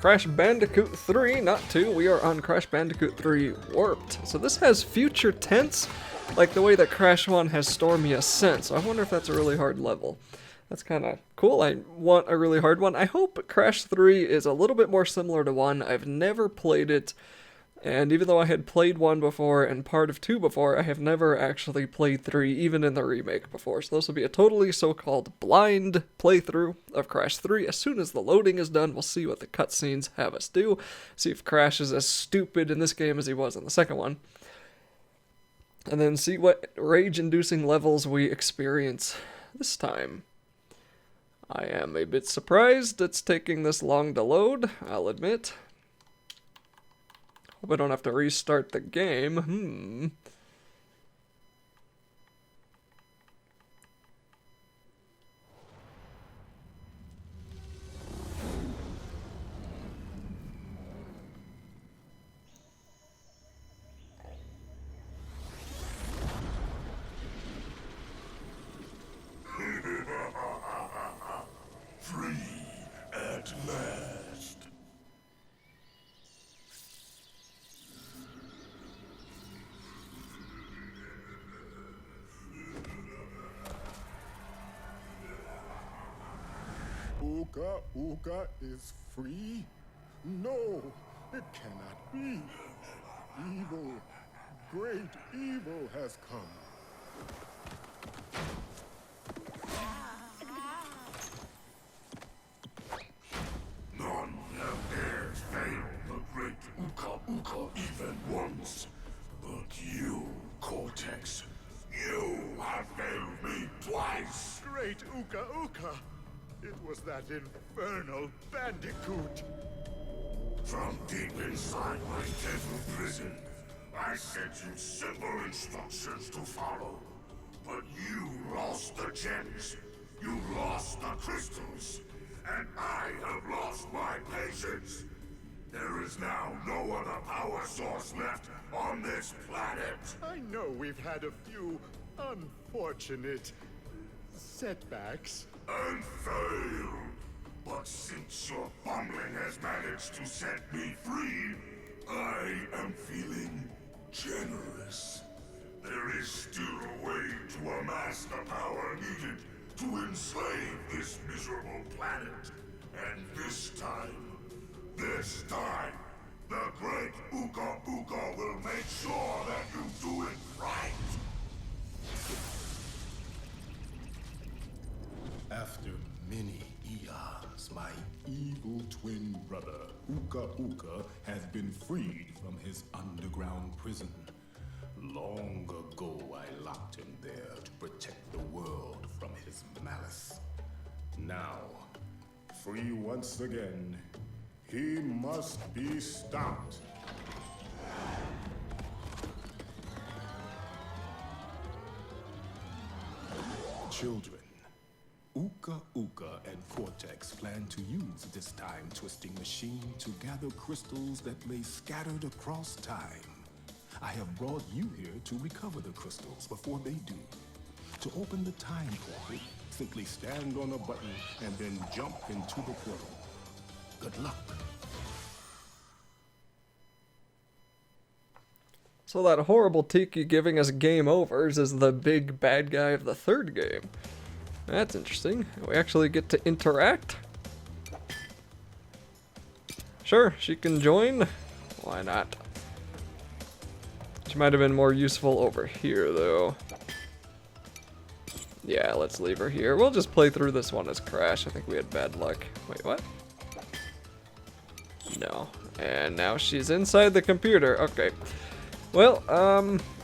Crash Bandicoot 3, not 2, we are on Crash Bandicoot 3 Warped. So this has future tense, like the way that Crash 1 has Stormy Ascent, so I wonder if that's a really hard level. That's kind of cool. I want a really hard one. I hope Crash 3 is a little bit more similar to 1. I've never played it, and even though I had played 1 before and part of 2 before, I have never actually played 3, even in the remake before. So this will be a totally so-called blind playthrough of Crash 3. As soon as the loading is done, we'll see what the cutscenes have us do. See if Crash is as stupid in this game as he was in the second one. And then see what rage-inducing levels we experience this time. I am a bit surprised it's taking this long to load, I'll admit. Hope I don't have to restart the game. Free at last. Uka Uka is free? No, it cannot be. Evil, great evil has come. None have dared fail the great Uka Uka even once. But you, Cortex, you have failed me twice. Great Uka Uka! It was that infernal Bandicoot! From deep inside my devil prison, I sent you simple instructions to follow. But you lost the gems, you lost the crystals, and I have lost my patience. There is now no other power source left on this planet. I know we've had a few unfortunate setbacks. And failed. But since your fumbling has managed to set me free, I am feeling generous. There is still a way to amass the power needed to enslave this miserable planet. And this time, the great Uka Uka will make sure that you do it right. After many eons, my evil twin brother, Uka Uka, has been freed from his underground prison. Long ago, I locked him there to protect the world from his malice. Now, free once again, he must be stopped. Children, Uka Uka and Cortex plan to use this time-twisting machine to gather crystals that lay scattered across time. I have brought you here to recover the crystals before they do. To open the time portal, simply stand on a button and then jump into the portal. Good luck. So that horrible Tiki giving us game overs is the big bad guy of the third game. That's interesting. We actually get to interact. Sure, she can join. Why not? She might have been more useful over here, though. Yeah, let's leave her here. We'll just play through this one as Crash. I think we had bad luck. Wait, what? No. And now she's inside the computer. Okay. Well,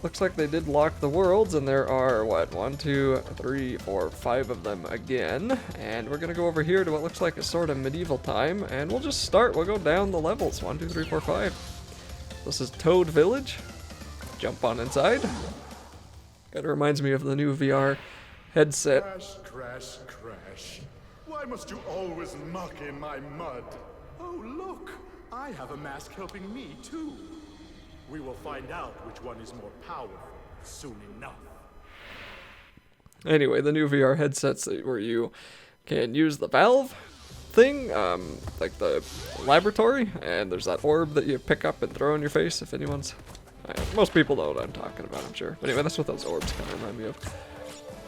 looks like they did lock the worlds, and there are, what, 1, 2, 3, 4, 5 of them again. And we're gonna go over here to what looks like a sort of medieval time, and we'll just start. We'll go down the levels. 1, 2, 3, 4, 5. This is Toad Village. Jump on inside. Kinda reminds me of the new VR headset. Crash, crash, crash. Why must you always muck in my mud? Oh, look! I have a mask helping me, too. We will find out which one is more powerful soon enough. Anyway, the new VR headsets where you can use the valve thing, like the laboratory, and there's that orb that you pick up and throw in your face if anyone's... most people know what I'm talking about, I'm sure. But anyway, that's what those orbs kind of remind me of.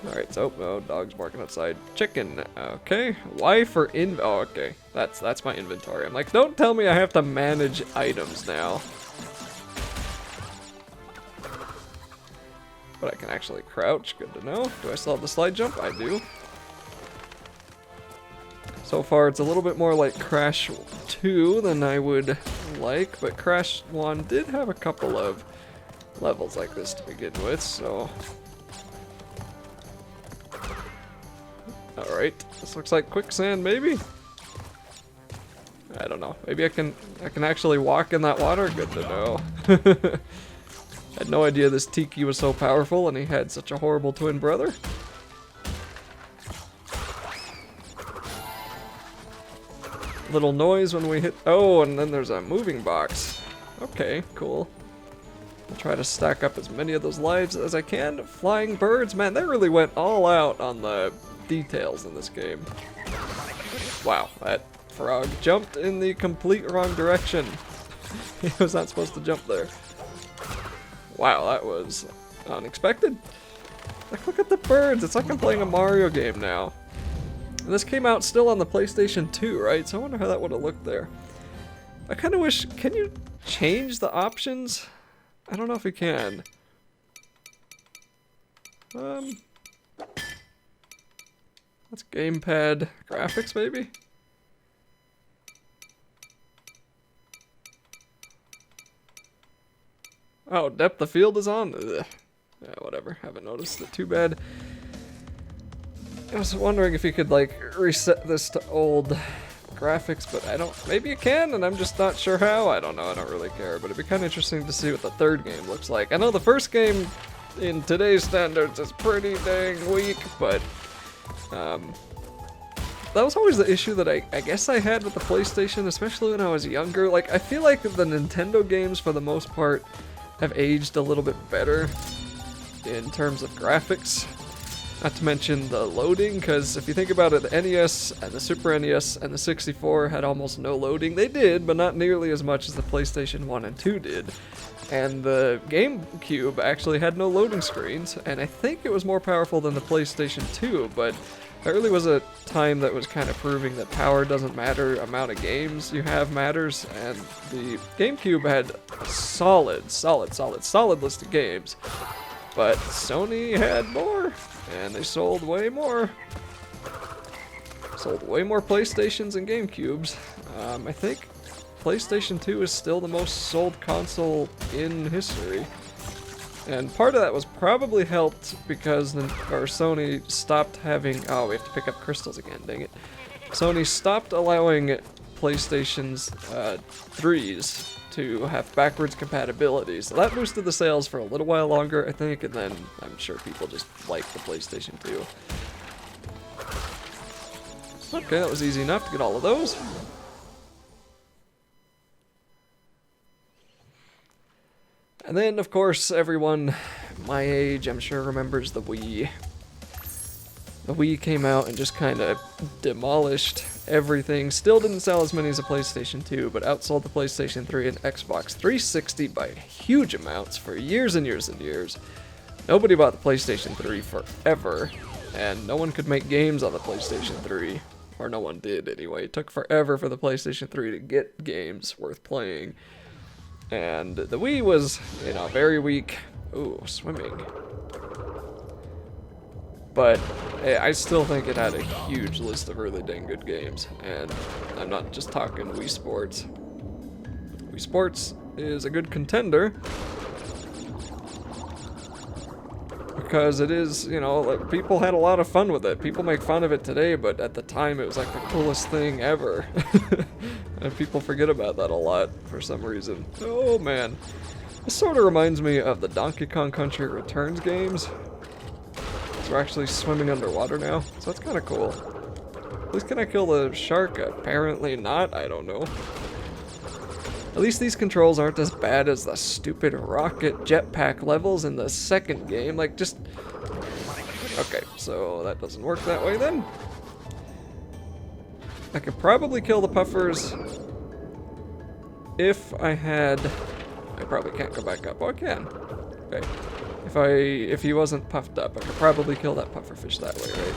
Alright, so, oh, dog's barking outside. Chicken, okay. Y for oh, okay. That's my inventory. I'm like, don't tell me I have to manage items now. But I can actually crouch, good to know. Do I still have the slide jump? I do. So far, it's a little bit more like Crash 2 than I would like, but Crash 1 did have a couple of levels like this to begin with, so... Alright, this looks like quicksand, maybe? I don't know. Maybe I can actually walk in that water? Good to know. Had no idea this Tiki was so powerful and he had such a horrible twin brother. Little noise when we hit... Oh, and then there's a moving box. Okay, cool. I'll try to stack up as many of those lives as I can. Flying birds, man, they really went all out on the details in this game. Wow, that frog jumped in the complete wrong direction. He was not supposed to jump there. Wow, that was unexpected. Like, look at the birds. It's like I'm playing a Mario game now. And this came out still on the PlayStation 2, right? So I wonder how that would have looked there. I kind of wish... Can you change the options? I don't know if you can. That's gamepad graphics, maybe? Oh, depth of field is on? Ugh. Yeah, whatever. Haven't noticed it. Too bad. I was wondering if you could, like, reset this to old graphics, but I don't... Maybe you can, and I'm just not sure how. I don't know. I don't really care, but it'd be kind of interesting to see what the third game looks like. I know the first game, in today's standards, is pretty dang weak, but... that was always the issue that I guess I had with the PlayStation, especially when I was younger. Like, I feel like the Nintendo games, for the most part, have aged a little bit better in terms of graphics. Not to mention the loading, because if you think about it, the NES and the Super NES and the 64 had almost no loading. They did, but not nearly as much as the PlayStation 1 and 2 did. And the GameCube actually had no loading screens, and I think it was more powerful than the PlayStation 2, but there really was a time that was kind of proving that power doesn't matter, amount of games you have matters, and the GameCube had a solid list of games, but Sony had more, and they sold way more. Sold way more PlayStations and GameCubes. I think PlayStation 2 is still the most sold console in history. And part of that was probably helped because Sony stopped having... Oh, we have to pick up crystals again, dang it. Sony stopped allowing PlayStation's 3s to have backwards compatibility. So that boosted the sales for a little while longer, I think, and then I'm sure people just liked the PlayStation 2. Okay, that was easy enough to get all of those. And then, of course, everyone my age, I'm sure, remembers the Wii. The Wii came out and just kind of demolished everything. Still didn't sell as many as the PlayStation 2, but outsold the PlayStation 3 and Xbox 360 by huge amounts for years and years and years. Nobody bought the PlayStation 3 forever, and no one could make games on the PlayStation 3. Or no one did, anyway. It took forever for the PlayStation 3 to get games worth playing. And the Wii was, you know, very weak. Ooh, swimming. But I still think it had a huge list of really dang good games. And I'm not just talking Wii Sports. Wii Sports is a good contender. Because it is, you know, like, people had a lot of fun with it. People make fun of it today, but at the time it was like the coolest thing ever. And people forget about that a lot for some reason. Oh man. This sort of reminds me of the Donkey Kong Country Returns games. So we're actually swimming underwater now, so that's kind of cool. At least can I kill the shark? Apparently not, I don't know. At least these controls aren't as bad as the stupid rocket jetpack levels in the second game. Like, just... Okay, so that doesn't work that way then. I could probably kill the puffers if I had... I probably can't go back up. Oh, I can. Okay. If he wasn't puffed up, I could probably kill that pufferfish that way, right?